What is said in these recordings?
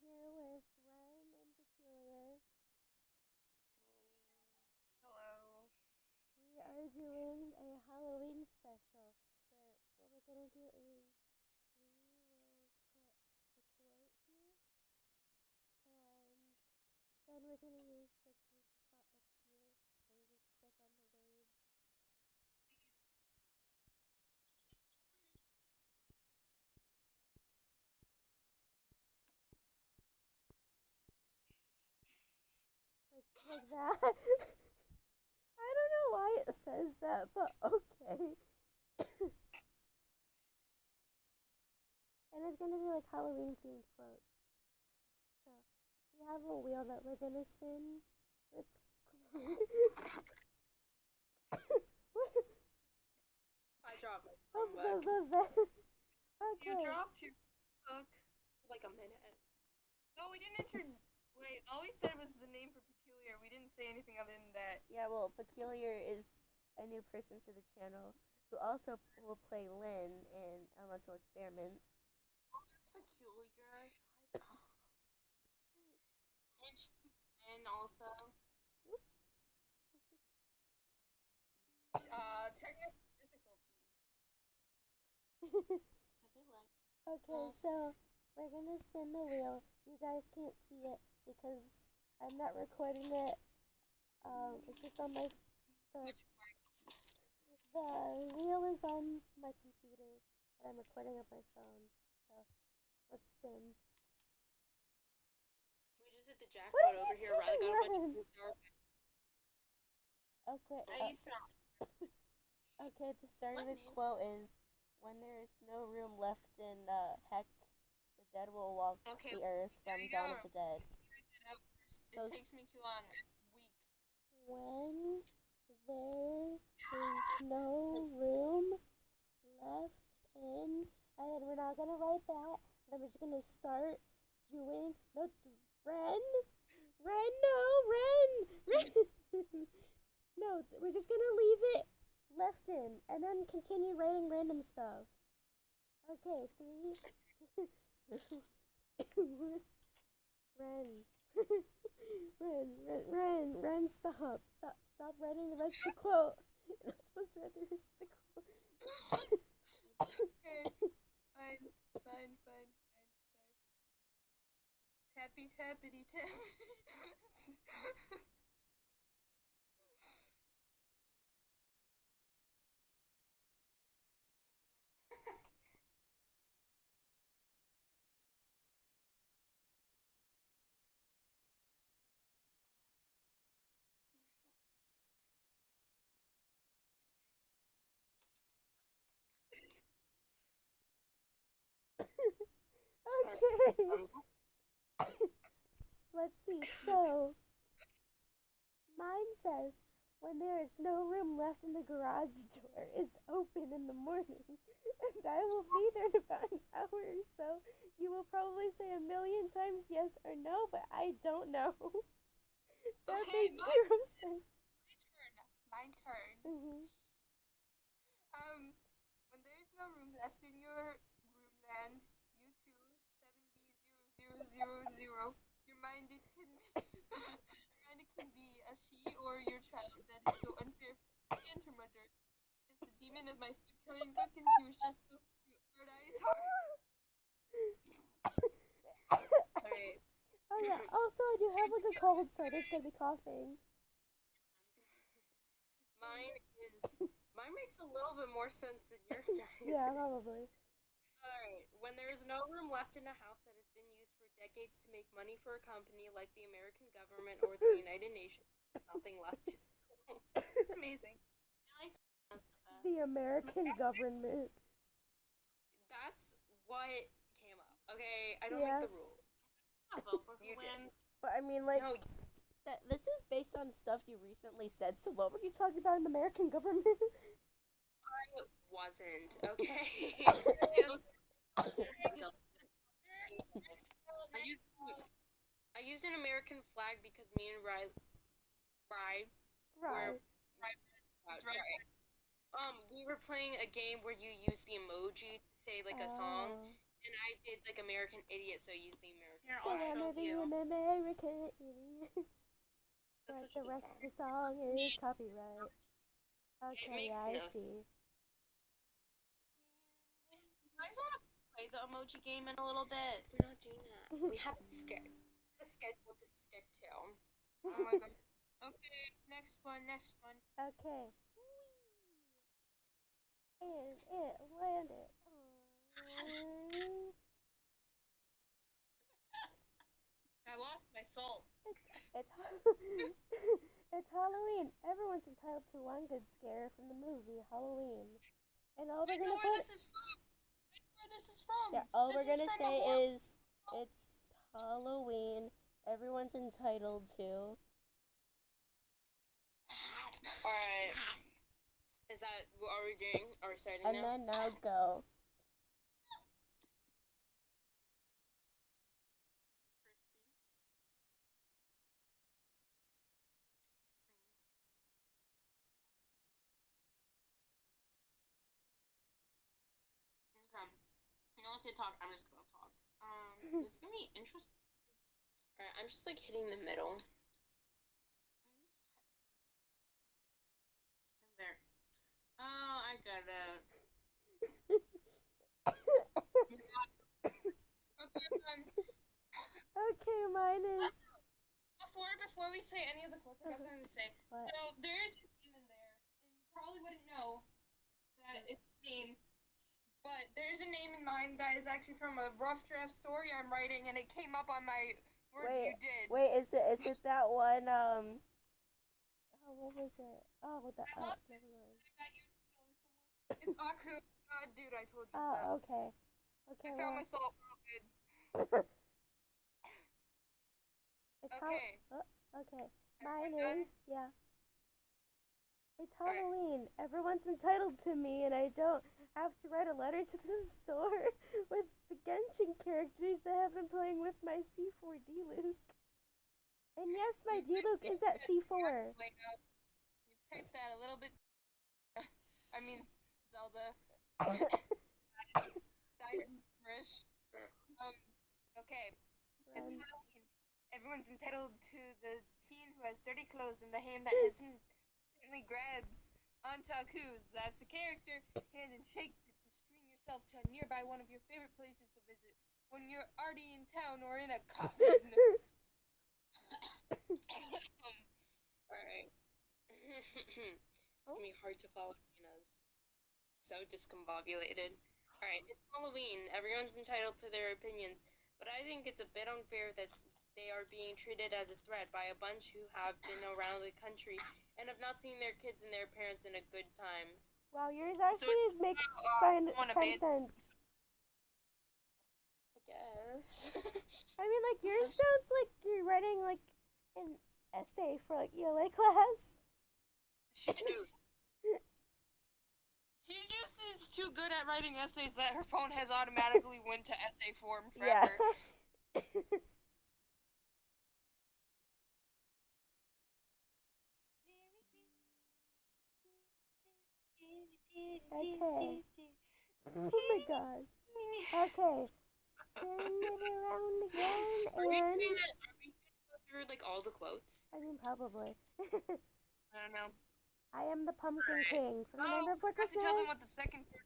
here with Ren and Peculiar. Hello. We are doing a Halloween special where what we're gonna do is we will put the quote here and then we're gonna use like this spot up here where you just click on the words. Like that. I don't know why it says that, but okay. And it's gonna be like Halloween themed quotes. So we have a wheel that we're gonna spin with I dropped my of phone back. the vest. You Okay. dropped your book like a minute. No, we didn't Wait, all we said was the name for Peculiar. We didn't say anything other than that. Yeah, well, Peculiar is a new person to the channel who also will play Lynn in Elemental Experiments. Oh, that's Peculiar. And she's in also. Oops. Technical difficulties. I feel like. Okay, so we're gonna spin the wheel. You guys can't see it because I'm not recording it. It's just on my the Which the wheel is on my computer and I'm recording on my phone. So let's spin. we just hit the What jackpot are over you here. Riley doing, got a bunch Ryan? of dark. Okay. I used to. Okay. The start of What the name? quote is, "When there is no room left in heck, the dead will walk Okay. the earth There from you Dawn go. of the Dead." So It takes me too long. Week. when there is no room left in, and then we're not gonna write that. Then we're just gonna start doing no Ren, Ren, no Ren, Ren. No, we're just gonna leave it left in, and then continue writing random stuff. Okay, three, two, Ren. Ren, stop writing the rest of the quote. You're not supposed to write the rest of the quote. Okay. Fine. Sorry. Tappy tappity tap. Okay. Let's see. So, mine says, when there is no room left in the garage door is open in the morning, and I will be there in about an hour or so. You will probably say a million times yes or no, but I don't know. That Okay, makes zero sense. my turn. Mm-hmm. When there is no room left in your roomland, you two, 7B0000, your mind it can be a she or your child that is so unfair and her mother is the demon of my food killing book and she was just supposed to paradise heart. Alright. Oh yeah. Also, I do have like a cold, so there's gonna be coughing. Mine makes a little bit more sense than yours, guys. Yeah, probably. Alright. When there is no room left in a house that has been used for decades to make money for a company like the American government or the United Nations, nothing left. It's amazing. The American government. That's what came up. Okay, I don't Yeah. make the rules. I'll vote for You win. But I mean, like, No, this is based on stuff you recently said. So what were you talking about in the American government? I wasn't. Okay. I used an American flag because me and Rye were Right. we were playing a game where you use the emoji to say like a song, Oh. And I did like American Idiot, so I used the American. Here, I I'll wanna show be you. an American idiot. That's But such a the good rest song. of the song is copyright. It Okay, makes yeah, I no sense. see. I want to play the emoji game in a little bit. We're not doing that. We have a schedule to stick to. Oh my god. Okay, next one, next one. Okay. And it landed on... I lost my soul. It's it's Halloween. Everyone's entitled to one good scare from the movie Halloween. And all I we're know gonna where put this is from. I know where this is from. yeah, all This we're is gonna from a say horror. is it's Halloween. Everyone's entitled to. Alright. Is that, are we doing, are we starting And now? then now go. Okay. You know, let's get talk. I'm just gonna talk. It's gonna be interesting. Alright, I'm just like hitting the middle. There. Oh, I got it. Okay, fun. Okay, mine is Before we say any of the quotes, I got something to say. what? So there is a name in there, and you probably wouldn't know that it's a name, but there's a name in mine that is actually from a rough draft story I'm writing, and it came up on my words you did. Wait, is it that one oh what was it? Oh the I lost my never mind. I bet you feeling somewhere. It's Aku. God, dude, I told you Oh, that. okay. I Okay, found well my salt real good. it's Okay. okay. Everyone Mine done? is yeah. It's Alright. Halloween. Everyone's entitled to me, and I don't have to write a letter to the store with the Genshin characters that have been playing with my C4 D-Luke. And yes, my D-Luke is at C4. You've typed that a little bit. I mean, Zelda. Irish. Okay. Run. Everyone's entitled to the teen who has dirty clothes and the hand that instantly grabs onto Aku's. That's the character. Hand and shake it to string yourself to nearby one of your favorite places to visit when you're already in town or in a coffin. Alright. It's gonna be hard to follow Hannah's. So discombobulated. Alright, it's Halloween. Everyone's entitled to their opinions, but I think it's a bit unfair that they are being treated as a threat by a bunch who have been around the country and have not seen their kids and their parents in a good time. Wow, yours actually makes kind of sense. I guess. I mean, like yours sounds like you're writing like an essay for like ELA class. She just is too good at writing essays that her phone has automatically went to essay form Yeah. forever. Okay. Oh my gosh. Okay. Spin it around again Are we and going to go through like all the quotes? I mean probably. I don't know. I am the Pumpkin King from the Oh, Nightmare Before I have to tell them what Christmas. the second part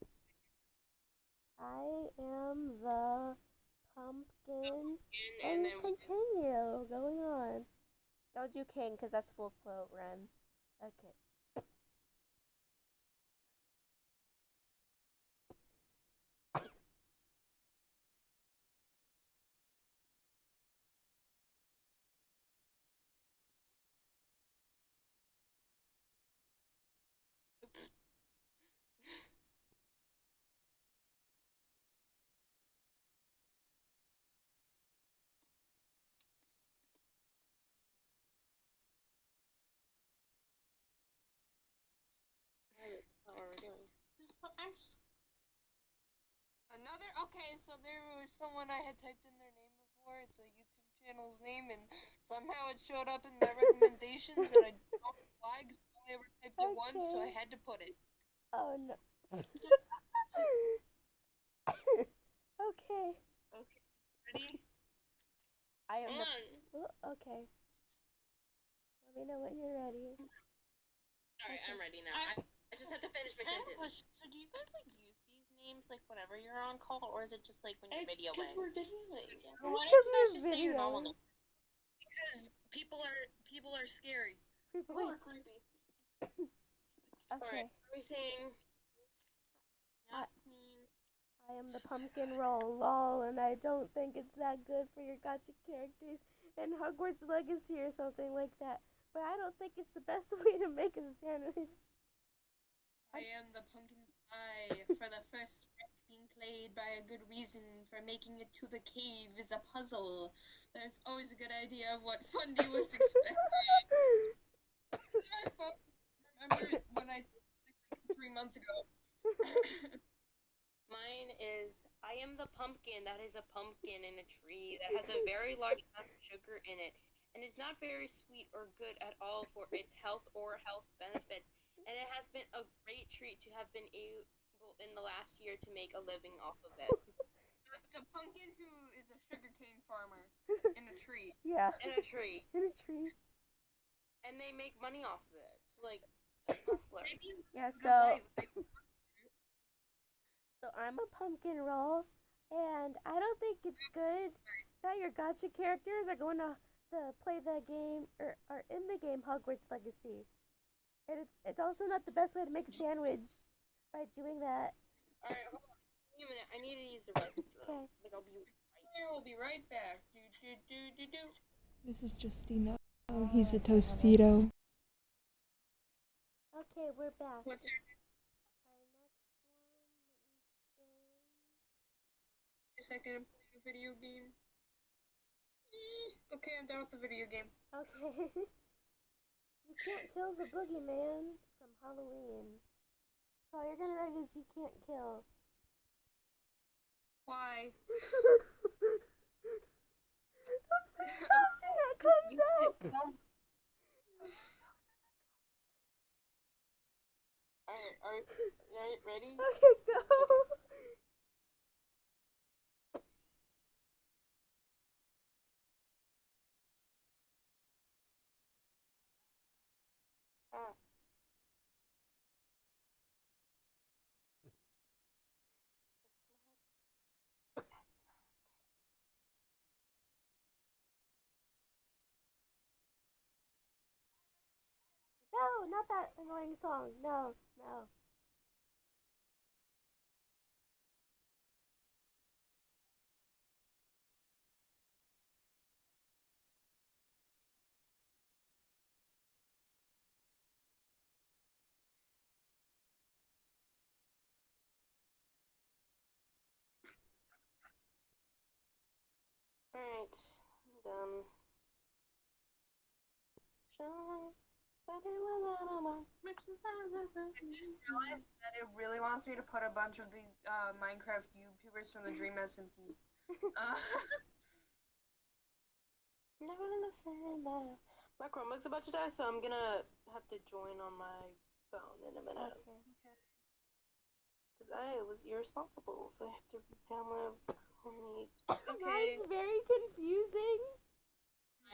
I am the pumpkin and and then continue going on. Don't do king because that's full quote, Ren. Okay. what we're doing. Another okay, so there was someone I had typed in their name before. It's a YouTube channel's name, and somehow it showed up in my recommendations, and I don't know why. 'Cause I only ever typed it once, so I had to put it. Oh no. Okay. Okay. Ready? I am Come the. on. Oh, okay. Let me know when you're ready. Sorry, Okay. I'm ready now. I just have to finish my sentence. So do you guys like use these names like whenever you're on call, or is it just like when you're videoing? Because we're videoing. Well, why don't you guys just say your normal name? Because people are scary. People are creepy. Okay. Alright, everything. Yasmin. I am the pumpkin roll, lol, and I don't think it's that good for your gotcha characters in Hogwarts Legacy or something like that. But I don't think it's the best way to make a sandwich. I am the pumpkin pie for the first trick being played by a good reason for making it to the cave is a puzzle. There's always a good idea of what Fundy was expecting. My phone. Remember when I told you like 3 months ago? Mine is I am the pumpkin that is a pumpkin in a tree that has a very large amount of sugar in it and is not very sweet or good at all for its health or health benefits. And it has been a great treat to have been able in the last year to make a living off of it. So it's a pumpkin who is a sugarcane farmer in a tree. Yeah. In a tree. In a tree. And they make money off of it. So like a hustler. Yeah, so I'm a pumpkin roll, and I don't think it's good that your gotcha characters are going to play the game or are in the game Hogwarts Legacy. And it's also not the best way to make a sandwich by doing that. Alright, hold on. Give me a minute. I need to use the restroom. Okay. Like, I'll be right. We'll be right back. This is Justina. Oh, he's a Tostito. Okay, we're back. What's your second? I'm playing a video game. Okay, I'm done with the video game. Okay. You can't kill the boogeyman from Halloween. So all you're gonna write is you can't kill. Why? Option that comes up. Alright, are you ready? Okay, go. Ah. No, not that annoying song. No, no. Alright, I'm done. I just realized that it really wants me to put a bunch of the Minecraft YouTubers from the Dream SMP. Never listen. My Chromebook's about to die, so I'm gonna have to join on my phone in a minute. Okay. Because I was irresponsible, so I have to download only. Mine's very confusing.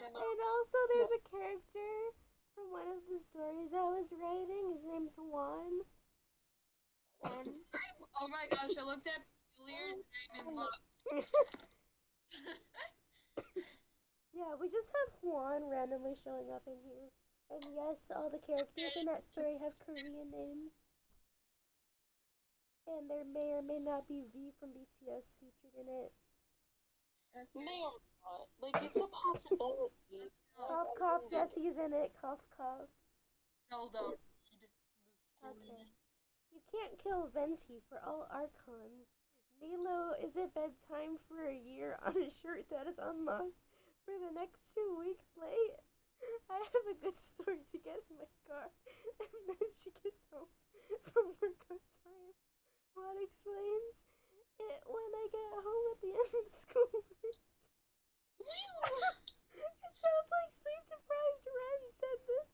And also, there's a character from one of the stories I was writing. His name's Juan. Oh my gosh, I looked at Julia's name and looked. Yeah, we just have Juan randomly showing up in here. And yes, all the characters in that story have Korean names. And there may or may not be V from BTS featured in it. May or not. Like, it's a possibility. Cough, cough, yes, he's in it. Cough, cough. Zelda. Okay. You can't kill Venti for all Archons. Nilo, is it bedtime for a year on a shirt that is unlocked for the next 2 weeks late? I have a good story to get in my car, and then she gets home from work on time. What explains it when I get home at the end of school? It sounds like sleep-deprived Ren said this.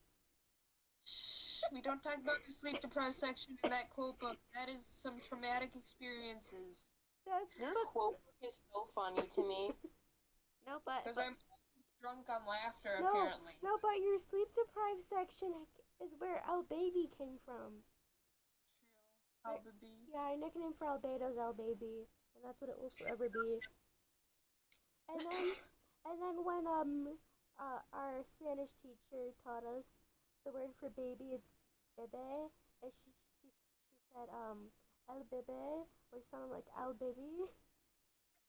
We don't talk about the sleep deprived section in that quote book. That is some traumatic experiences. That's Your quote is so funny to me. No, but Because I'm drunk on laughter, no, apparently. no, but your sleep deprived section is where Al Baby came from. True. Al Baby. Yeah, our nickname for Albedo's Al Baby, and that's what it will forever be. And then when our Spanish teacher taught us the word for baby, it's bebe, and she said el bebe, which sounded like Al Baby,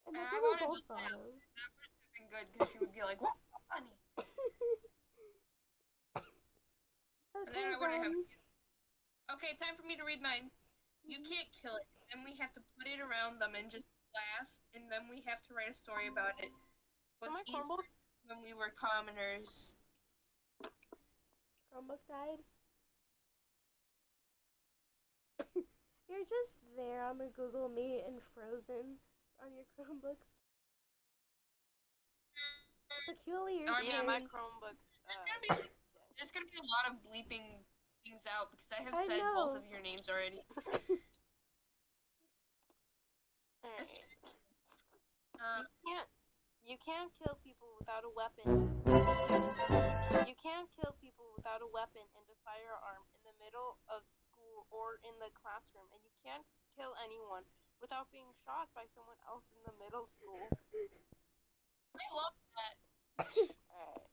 and that's what we both thought of. That would have been good because she would be like, "What, funny?" Okay, Okay, time for me to read mine. You can't kill it. Then we have to put it around them and just laugh, and then we have to write a story about it. Was eaten when we were commoners. Chromebook died. You're just there on the Google Meet and frozen on your Chromebooks. Peculiar. Oh yeah, my Chromebooks. There's gonna be a lot of bleeping things out because I have said both of your names already. You can't kill people without a weapon. You can't kill people without a weapon and a firearm in the middle of school or in the classroom, and you can't kill anyone without being shot by someone else in the middle school. I love that. Alright.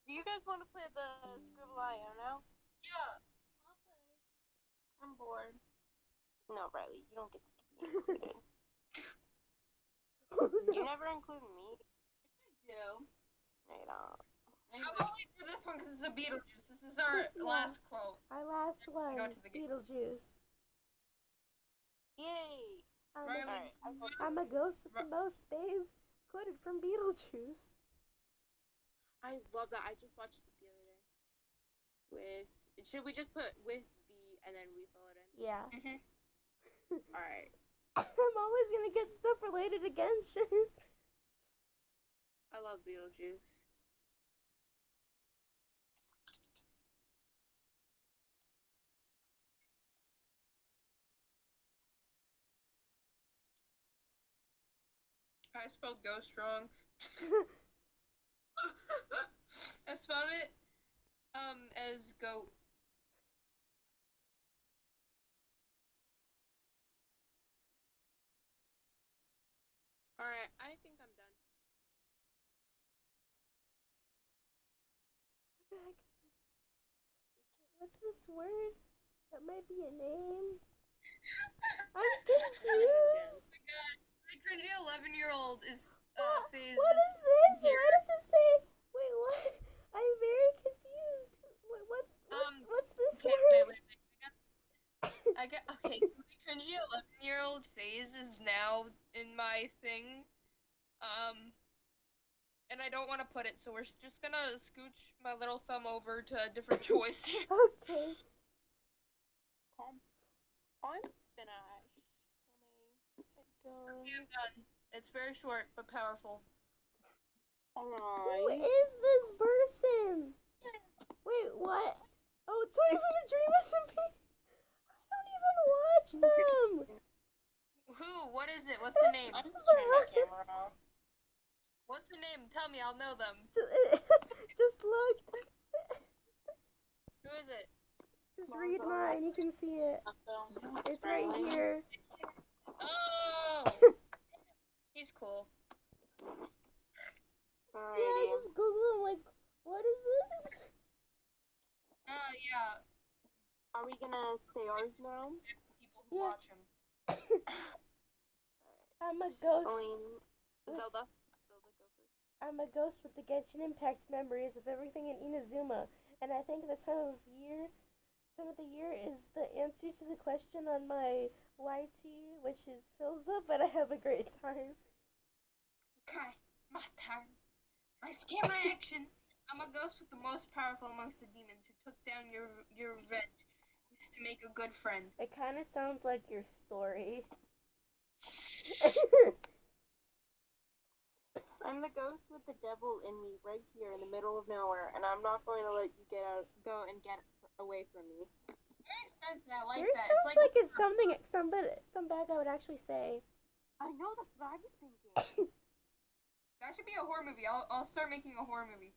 Do you guys want to play the Scribble.io now? Yeah. I'll play. I'm bored. No, Riley, you don't get to be included. You never include me. I do. No, you don't. How about we do this one because it's a Beetlejuice? This is our last quote. Our last one. Go to the Beetlejuice. Yay! I'm a ghost with the most, babe. Quoted from Beetlejuice. I love that. I just watched it the other day. Should we just put with the and then we fill it in? Yeah. Alright. I'm always gonna get stuff related against you. I love Beetlejuice. I spelled ghost wrong. I spelled it as goat. Alright, I think I'm done. What the heck is this? What's this word? That might be a name. I'm confused. Oh my god, my cringy 11-year-old is phased. What is this? Why does it say? Wait, what? I'm very confused. What's this word? Wait. Okay, my cringy 11-year-old phase is now in my thing. And I don't want to put it, so we're just gonna scooch my little thumb over to a different choice. Okay. I'm finished. I'm done. It's very short but powerful. Who is this person? Wait, what? Oh, it's somebody from the Dream SMP. I don't even watch them. Who? What is it? What's the name? I'm just turning my camera off. What's the name? Tell me, I'll know them. Just look. Who is it? Just read mine. You can see it. It's right here. Oh! He's cool. Yeah, I just Googled him like, what is this? Yeah. Are we gonna say ours now? People who watch him. I'm a ghost. Zelda, go first. I'm a ghost with the Genshin Impact memories of everything in Inazuma, and I think the time of the year is the answer to the question on my YT, which is fills up, but I have a great time. Okay, my turn. My scam reaction. I'm a ghost with the most powerful amongst the demons who took down your revenge. Used to make a good friend. It kind of sounds like your story. I'm the ghost with the devil in me right here in the middle of nowhere, and I'm not going to let you go and get away from me. Makes sense. I like Yours that. sounds like it's something some bad guy would actually say. I know, that's what I was thinking. That should be a horror movie. I'll start making a horror movie.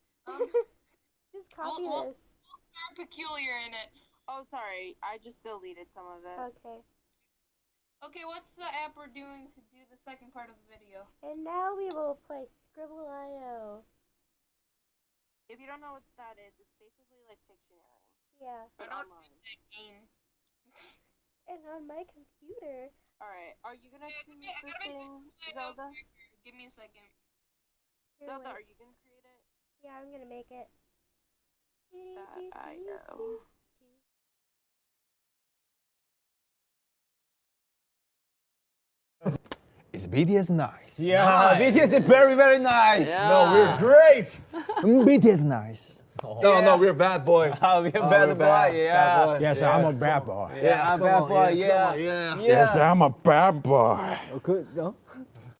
Just copy we'll this. start peculiar in it. Oh, sorry. I just deleted some of it. Okay. Okay, what's the app we're doing to do the second part of the video? And now we will play Scribble.io. If you don't know what that is, it's basically like Pictionary. Yeah. I But don't online. know that game. And on my computer. Alright, are you gonna Yeah, create I the gotta make thing, this Zelda? Give me a second. Here, Zelda, wait. are you gonna create it? Yeah, I'm gonna make it. That I know. Is BTS nice? Yeah, Nice. BTS is very, very nice. No, we're great. BTS nice. No, we're bad boy. Oh, we're bad boy, yeah. Yes, I'm a bad boy. Yeah, I'm bad boy, yeah. Yes, I'm a bad boy. Okay, no?